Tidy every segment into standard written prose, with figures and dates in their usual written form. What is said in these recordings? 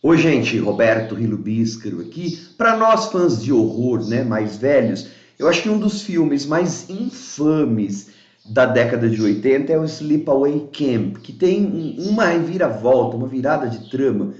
Oi, gente, Roberto Rilo Bíscaro aqui. Para nós fãs de horror, né, mais velhos, eu acho que um dos filmes mais infames da década de 80 é o Sleepaway Camp, que tem uma reviravolta, uma virada de trama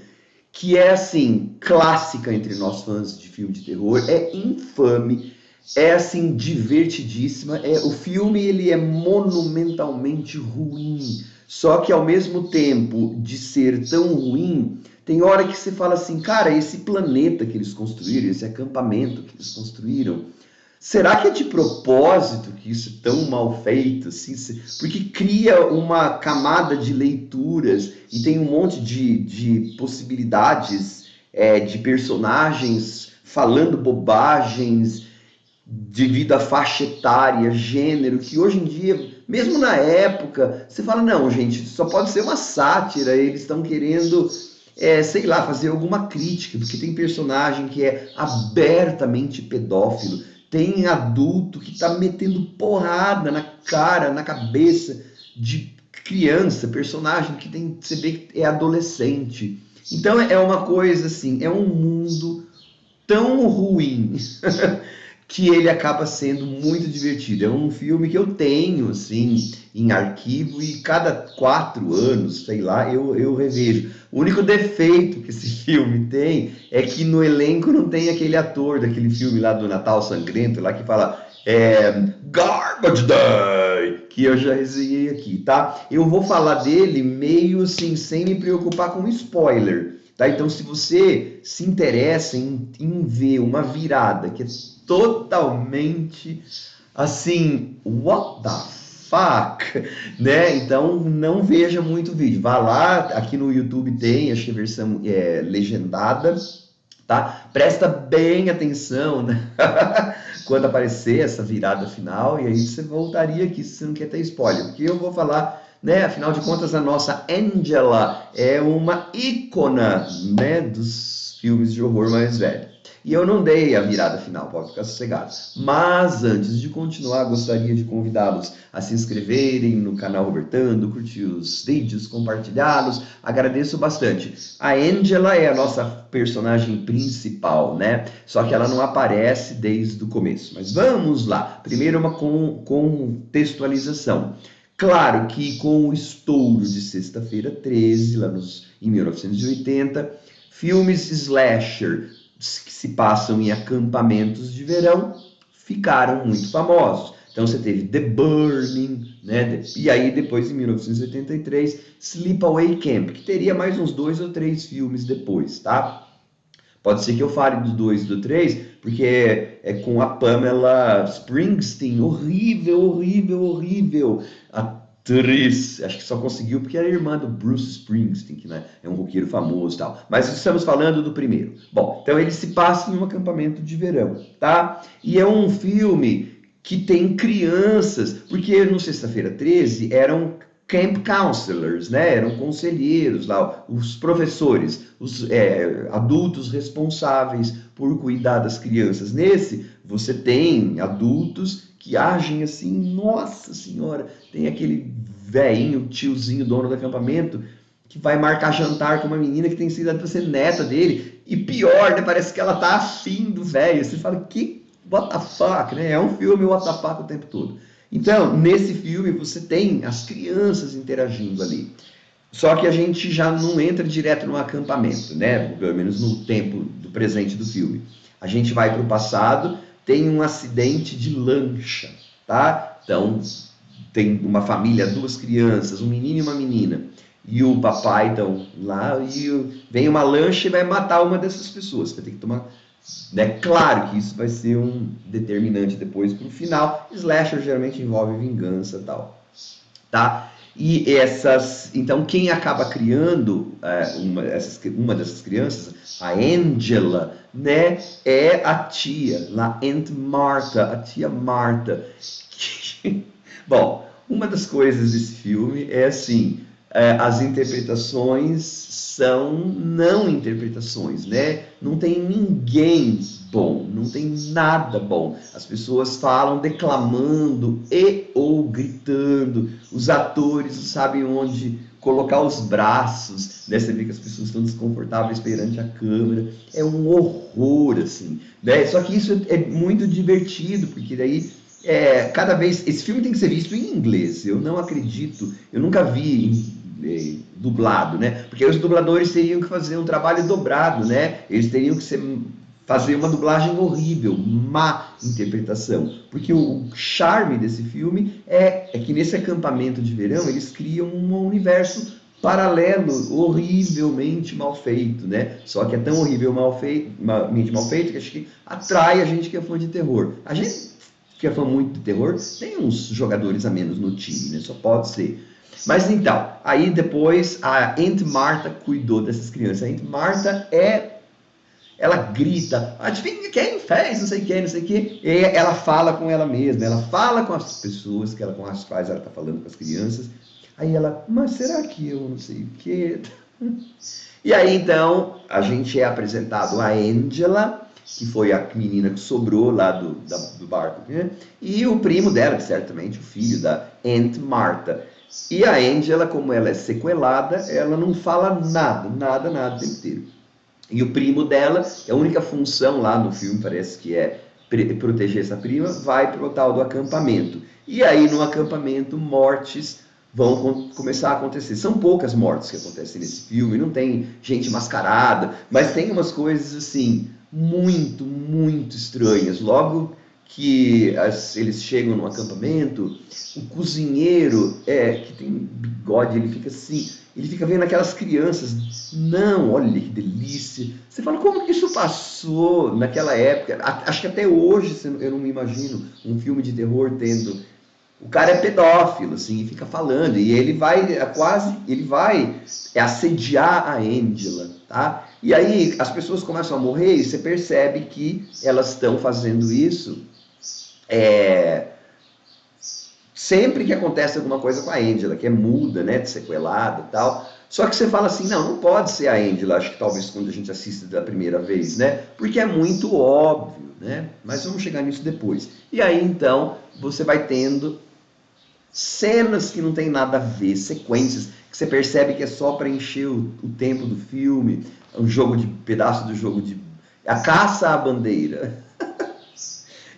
que é assim, clássica entre nós fãs de filme de terror, é infame, é assim, divertidíssima. O filme ele é monumentalmente ruim, só que ao mesmo tempo de ser tão ruim, tem hora que você fala assim, cara, esse planeta que eles construíram, esse acampamento que eles construíram, será que é de propósito que isso é tão mal feito? Assim? Porque cria uma camada de leituras e tem um monte de possibilidades de personagens falando bobagens devido à faixa etária, gênero, que hoje em dia, mesmo na época, você fala, não, gente, só pode ser uma sátira, eles estão querendo sei lá, fazer alguma crítica, porque tem personagem que é abertamente pedófilo, tem adulto que tá metendo porrada na cara, na cabeça de criança, personagem que tem, você vê que é adolescente. Então é uma coisa assim, é um mundo tão ruim que ele acaba sendo muito divertido. É um filme que eu tenho, assim, em arquivo e cada 4 anos, sei lá, eu revejo. O único defeito que esse filme tem é que no elenco não tem aquele ator daquele filme lá do Natal Sangrento, lá que fala Garbage Day, que eu já resenhei aqui, tá? Eu vou falar dele meio assim, sem me preocupar com spoiler. Tá? Então, se você se interessa em ver uma virada que é totalmente assim, what the fuck, né? Então, não veja muito vídeo. Vá lá, aqui no YouTube tem, acho que a versão legendada, tá? Presta bem atenção, né? Quando aparecer essa virada final, e aí você voltaria aqui se você não quer ter spoiler, porque eu vou falar, né? Afinal de contas, a nossa Angela é uma ícona, né, dos filmes de horror mais velhos. E eu não dei a virada final, pode ficar sossegado. Mas antes de continuar, gostaria de convidá-los a se inscreverem no canal Robertando, curtir os vídeos, compartilhá-los. Agradeço bastante. A Angela é a nossa personagem principal, né? Só que ela não aparece desde o começo. Mas vamos lá. Primeiro uma contextualização. Claro que com o estouro de Sexta-feira 13, em 1980, filmes slasher que se passam em acampamentos de verão ficaram muito famosos. Então você teve The Burning, né? E aí depois em 1983 Sleepaway Camp, que teria mais uns 2 ou 3 filmes depois, tá? Pode ser que eu fale do 2 e do 3, porque é com a Pamela Springsteen, horrível, horrível, horrível. Atriz, acho que só conseguiu porque era irmã do Bruce Springsteen, que né, é um roqueiro famoso e tal. Mas estamos falando do primeiro. Bom, então ele se passa em um acampamento de verão, tá? E é um filme que tem crianças, porque no Sexta-feira 13 eram camp counselors, né? Eram conselheiros lá, os professores, os adultos responsáveis por cuidar das crianças. Nesse, você tem adultos que agem assim, nossa senhora, tem aquele velhinho, tiozinho, dono do acampamento, que vai marcar jantar com uma menina que tem sido para ser neta dele, e pior, né? Parece que ela tá afim do velho. Você fala, que what the fuck, né? É um filme what the fuck o tempo todo. Então, nesse filme você tem as crianças interagindo ali. Só que a gente já não entra direto no acampamento, né? Pelo menos no tempo do presente do filme. A gente vai para o passado, tem um acidente de lancha, tá? Então, tem uma família, 2 crianças, um menino e uma menina. E o papai estão lá e vem uma lancha e vai matar uma dessas pessoas. Vai ter que tomar... Né? Claro que isso vai ser um determinante depois para o final. Slasher geralmente envolve vingança e tal, tá? E então quem acaba criando uma dessas crianças, a Angela, né, é a tia, a Aunt Martha, a tia Martha. Bom, uma das coisas desse filme é assim, as interpretações são não interpretações, né? Não tem ninguém bom, não tem nada bom. As pessoas falam declamando e ou gritando. Os atores não sabem colocar os braços, né? Você vê que as pessoas estão desconfortáveis perante a câmera, é um horror, assim, né? Só que isso é muito divertido, porque daí cada vez, esse filme tem que ser visto em inglês, eu não acredito, eu nunca vi dublado, né? Porque os dubladores teriam que fazer um trabalho dobrado, né? Eles teriam que fazer uma dublagem horrível, má interpretação. Porque o charme desse filme é que nesse acampamento de verão eles criam um universo paralelo, horrivelmente mal feito, né? Só que é tão horrivelmente mal feito que acho que atrai a gente que é fã de terror. A gente que é fã muito de terror tem uns jogadores a menos no time, né? Só pode ser. Mas então, aí depois a Aunt Martha cuidou dessas crianças. A Aunt Martha ela grita, adivinha quem fez, não sei quem, não sei o quê. E ela fala com ela mesma, ela fala com as pessoas com as quais ela está falando com as crianças. Aí ela, mas será que eu não sei o quê? E aí então a gente é apresentado a Angela, que foi a menina que sobrou lá do barco, né? E o primo dela, que certamente o filho da Aunt Martha. E a Angela, como ela é sequelada, ela não fala nada o tempo inteiro. E o primo dela, a única função lá no filme, parece que é proteger essa prima, vai para o tal do acampamento. E aí no acampamento, mortes vão começar a acontecer. São poucas mortes que acontecem nesse filme, não tem gente mascarada, mas tem umas coisas assim, muito, muito estranhas. Logo que eles chegam no acampamento, o cozinheiro, que tem bigode, ele fica assim, ele fica vendo aquelas crianças. Não, olha que delícia. Você fala, como que isso passou naquela época? Acho que até hoje eu não me imagino um filme de terror tendo. O cara é pedófilo, assim, e fica falando, e ele vai assediar a Angela, tá? E aí as pessoas começam a morrer e você percebe que elas estão fazendo isso sempre que acontece alguma coisa com a Angela, que é muda, né, sequelada e tal. Só que você fala assim, não pode ser a Angela, acho que talvez quando a gente assiste da primeira vez, né? Porque é muito óbvio, né? Mas vamos chegar nisso depois. E aí, então, você vai tendo cenas que não tem nada a ver, sequências que você percebe que é só para encher o tempo do filme, pedaço do jogo de a caça à bandeira.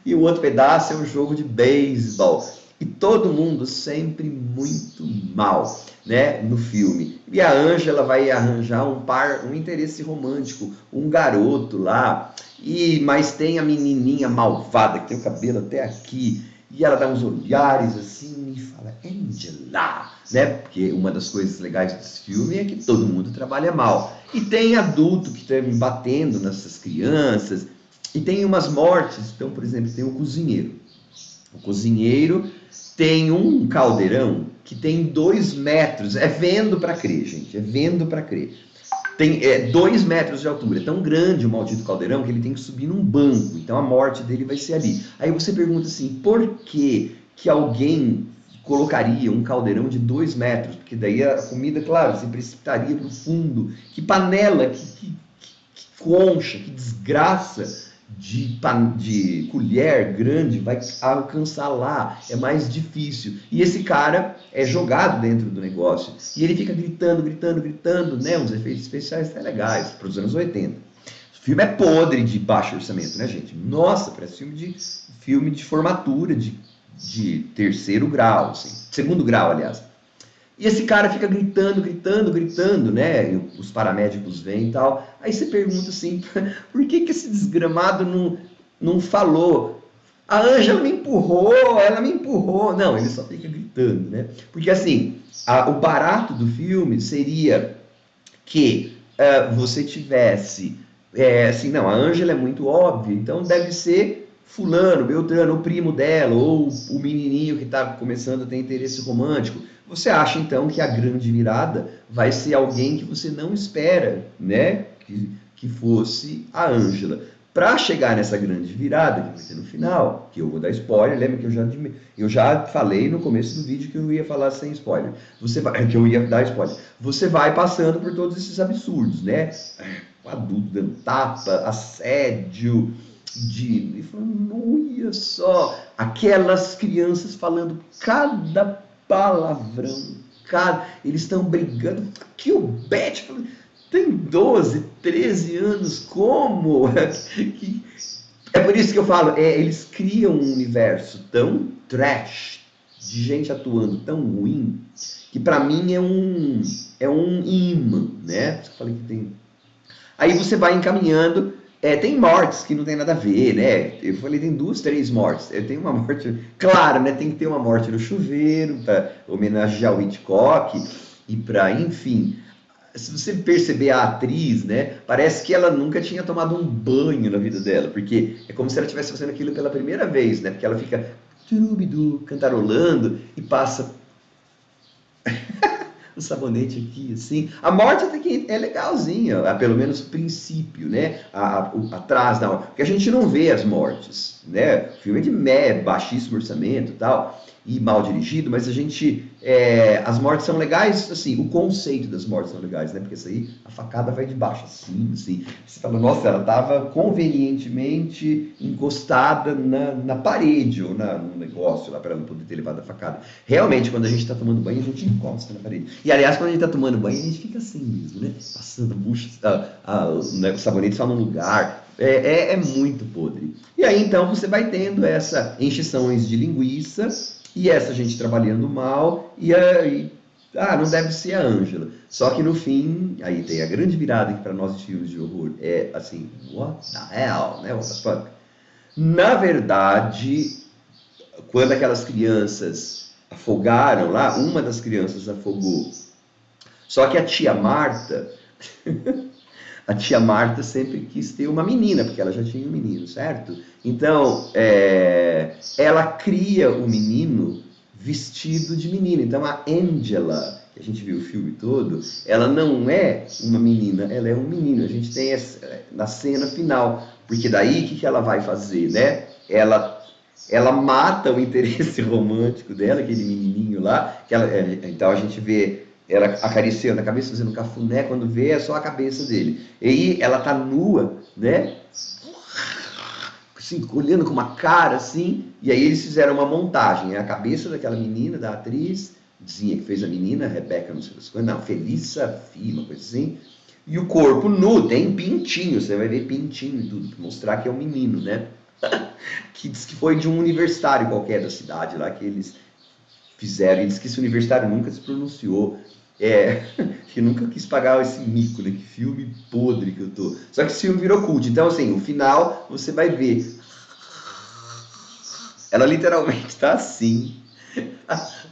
E o outro pedaço é um jogo de beisebol. E todo mundo sempre muito mal, né, no filme. E a Angela vai arranjar um interesse romântico, um garoto lá, mas tem a menininha malvada que tem o cabelo até aqui, e ela dá uns olhares assim e fala, Angela, né? Porque uma das coisas legais desse filme é que todo mundo trabalha mal. E tem adulto que está batendo nessas crianças, e tem umas mortes. Então, por exemplo, tem o cozinheiro. O cozinheiro tem um caldeirão que tem 2 metros. É vendo para crer, gente. É vendo para crer. Tem 2 metros de altura. É tão grande o maldito caldeirão que ele tem que subir num banco. Então a morte dele vai ser ali. Aí você pergunta assim, por que alguém colocaria um caldeirão de 2 metros? Porque daí a comida, claro, se precipitaria para o fundo. Que panela, que concha, que desgraça de colher grande vai alcançar lá, é mais difícil. E esse cara é jogado dentro do negócio e ele fica gritando, né? Uns efeitos especiais até legais para os anos 80. O filme é podre de baixo orçamento, né, gente? Nossa, parece filme de formatura de terceiro grau, assim, segundo grau, aliás. E esse cara fica gritando, né? E os paramédicos vêm e tal. Aí você pergunta assim, por que esse desgramado não falou? A Ângela me empurrou, ela me empurrou. Não, ele só fica gritando, né? Porque assim, o barato do filme seria que você tivesse, assim, não, a Ângela é muito óbvia, então deve ser fulano, Beltrano, o primo dela, ou o menininho que está começando a ter interesse romântico. Você acha, então, que a grande virada vai ser alguém que você não espera, né? Que fosse a Ângela. Para chegar nessa grande virada, que vai ter no final, que eu vou dar spoiler, lembra que eu já falei no começo do vídeo que eu ia falar sem spoiler. Que eu ia dar spoiler. Você vai passando por todos esses absurdos, né? O adulto dando tapa, assédio, e falando, olha só, aquelas crianças falando cada palavrão, chocado, eles estão brigando, que o Beth tem 12, 13 anos, como? É por isso que eu falo, eles criam um universo tão trash, de gente atuando tão ruim, que pra mim é um imã, né? Eu falei que tem. Aí você vai encaminhando, tem mortes que não tem nada a ver, né? Eu falei, tem 2, 3 mortes. Tem uma morte, claro, né? Tem que ter uma morte no chuveiro, para homenagear o Hitchcock, e para, enfim. Se você perceber a atriz, né? Parece que ela nunca tinha tomado um banho na vida dela, porque é como se ela estivesse fazendo aquilo pela primeira vez, né? Porque ela fica turubidu, cantarolando e passa o sabonete aqui, assim. A morte até que é legalzinha, pelo menos o princípio, né? Atrás da morte. Porque a gente não vê as mortes, né? O filme é de baixíssimo orçamento e tal, e mal dirigido, mas a gente. As mortes são legais, assim, o conceito das mortes são legais, né? Porque isso aí, a facada vai de baixo assim, assim. Você fala, nossa, ela estava convenientemente encostada na parede ou no negócio lá para ela não poder ter levado a facada. Realmente, quando a gente está tomando banho, a gente encosta na parede. E aliás, quando a gente está tomando banho, a gente fica assim mesmo, né? Passando a bucha, né, o sabonete só num lugar. É muito podre. E aí, então, você vai tendo essa encheções de linguiça e essa gente trabalhando mal, e aí, não deve ser a Ângela. Só que no fim, aí tem a grande virada que para nós de filmes de horror é assim, what the hell, né? What the fuck? Na verdade, quando aquelas crianças afogaram lá, uma das crianças afogou. Só que a tia Marta sempre quis ter uma menina, porque ela já tinha um menino, certo? Então, ela cria o menino vestido de menina. Então, a Angela, que a gente viu o filme todo, ela não é uma menina, ela é um menino. A gente tem na cena final, porque daí o que ela vai fazer, né? Ela mata o interesse romântico dela, aquele menininho lá, então a gente vê ela acariciando a cabeça, fazendo um cafuné, quando vê é só a cabeça dele. E aí ela tá nua, né? Assim, olhando com uma cara assim, e aí eles fizeram uma montagem, a cabeça daquela menina, da atriz, que fez a menina, Rebeca, não sei das coisas, não, Felissa Fi, uma coisa assim, e o corpo nu, tem pintinho, você vai ver pintinho e tudo, pra mostrar que é um menino, né? Que diz que foi de um universitário qualquer da cidade lá que eles fizeram. E diz que esse universitário nunca se pronunciou. Que nunca quis pagar esse mico, né? Que filme podre que eu tô. Só que esse filme virou cult. Então, assim, no final você vai ver. Ela literalmente tá assim,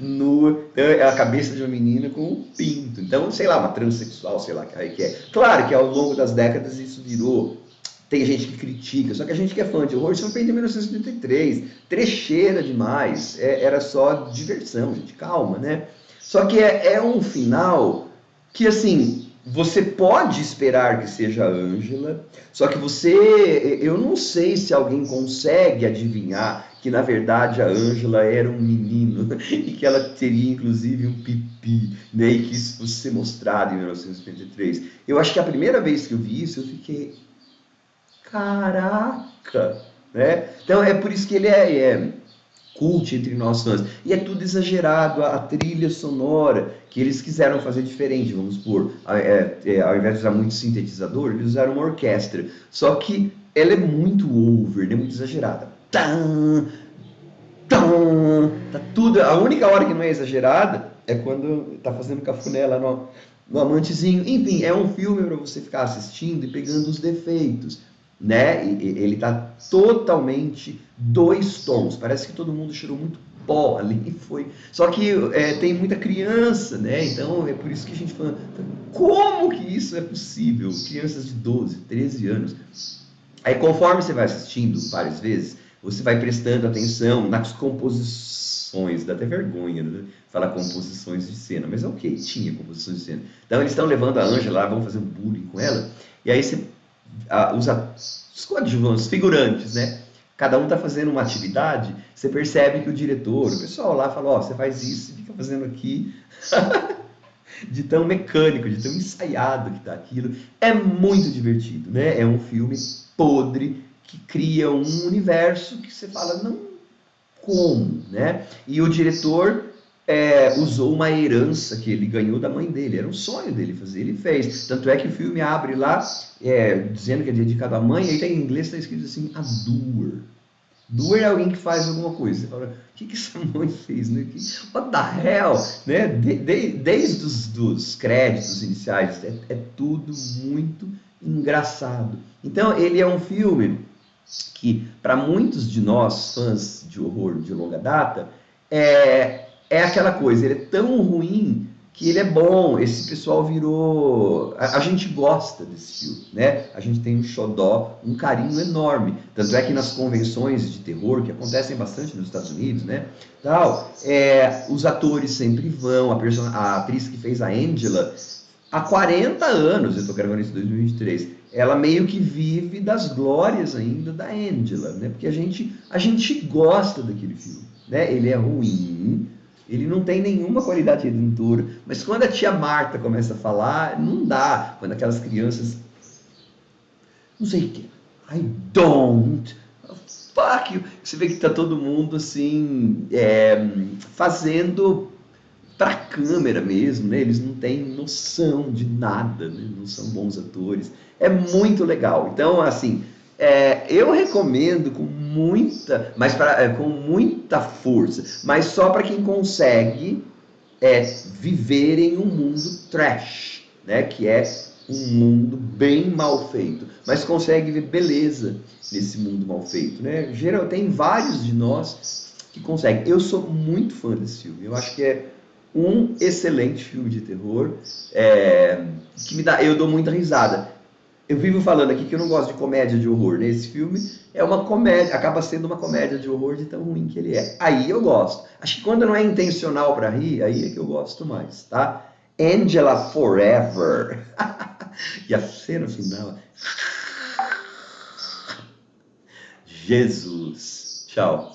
nua. Então, é a cabeça de uma menina com um pinto. Então, sei lá, uma transexual, sei lá que é. Claro que ao longo das décadas isso virou. Tem gente que critica, só que a gente que é fã de horror, isso foi feito em 1973, trecheira demais, era só diversão, gente, calma, né? Só que é um final que, assim, você pode esperar que seja a Ângela, só que eu não sei se alguém consegue adivinhar que, na verdade, a Ângela era um menino e que ela teria, inclusive, um pipi, né? E que isso fosse ser mostrado em 1973. Eu acho que a primeira vez que eu vi isso, eu fiquei... Caraca! Né? Então é por isso que ele é cult entre nós fãs. E é tudo exagerado, a trilha sonora, que eles quiseram fazer diferente, vamos supor. Ao invés de usar muito sintetizador, eles usaram uma orquestra. Só que ela é muito over, né? Muito exagerada. Tam, tam, tá tudo. A única hora que não é exagerada é quando tá fazendo cafuné lá no amantezinho. Enfim, é um filme para você ficar assistindo e pegando os defeitos, né? Ele tá totalmente 2 tons. Parece que todo mundo cheirou muito pó ali e foi. Só que tem muita criança, né? Então é por isso que a gente fala, como que isso é possível? Crianças de 12, 13 anos. Aí conforme você vai assistindo várias vezes, você vai prestando atenção nas composições, dá até vergonha, né? Falar composições de cena, mas ok, tinha composições de cena. Então eles estão levando a Ângela lá, vão fazer um bullying com ela, e aí você usa os coadjuvantes, os figurantes, né? Cada um está fazendo uma atividade, você percebe que o diretor, o pessoal lá fala, ó, você faz isso, fica fazendo aqui, de tão mecânico, de tão ensaiado que tá aquilo. É muito divertido, né? É um filme podre que cria um universo que você fala, não, como, né? E o diretor usou uma herança que ele ganhou da mãe dele. Era um sonho dele fazer, ele fez. Tanto é que o filme abre lá, dizendo que é dedicado à mãe, aí em inglês está escrito assim, a doer. Doer é alguém que faz alguma coisa. Você fala, o que essa mãe fez? Né? What the hell? Né? Desde dos créditos iniciais, é tudo muito engraçado. Então, ele é um filme que, para muitos de nós, fãs de horror de longa data, é aquela coisa, ele é tão ruim que ele é bom. Esse pessoal virou... A gente gosta desse filme, né? A gente tem um xodó, um carinho enorme. Tanto é que nas convenções de terror, que acontecem bastante nos Estados Unidos, né? Tal, os atores sempre vão, a atriz que fez a Angela, há 40 anos, eu estou gravando isso em 2023, ela meio que vive das glórias ainda da Angela, né? Porque a gente gosta daquele filme, né? Ele é ruim, ele não tem nenhuma qualidade redentora, mas quando a tia Marta começa a falar, não dá. Quando aquelas crianças, não sei o que, I don't, fuck you, você vê que tá todo mundo assim, fazendo para a câmera mesmo, né? Eles não têm noção de nada, né? Não são bons atores. É muito legal. Então, assim, eu recomendo com com muita força, mas só para quem consegue viver em um mundo trash, né? Que é um mundo bem mal feito, mas consegue ver beleza nesse mundo mal feito, né? Geral, tem vários de nós que conseguem. Eu sou muito fã desse filme. Eu acho que é um excelente filme de terror, eu dou muita risada. Eu vivo falando aqui que eu não gosto de comédia de horror, né? Esse filme é uma comédia, acaba sendo uma comédia de horror de tão ruim que ele é. Aí eu gosto. Acho que quando não é intencional para rir, aí é que eu gosto mais, tá? Angela Forever. E a cena final. Jesus. Tchau.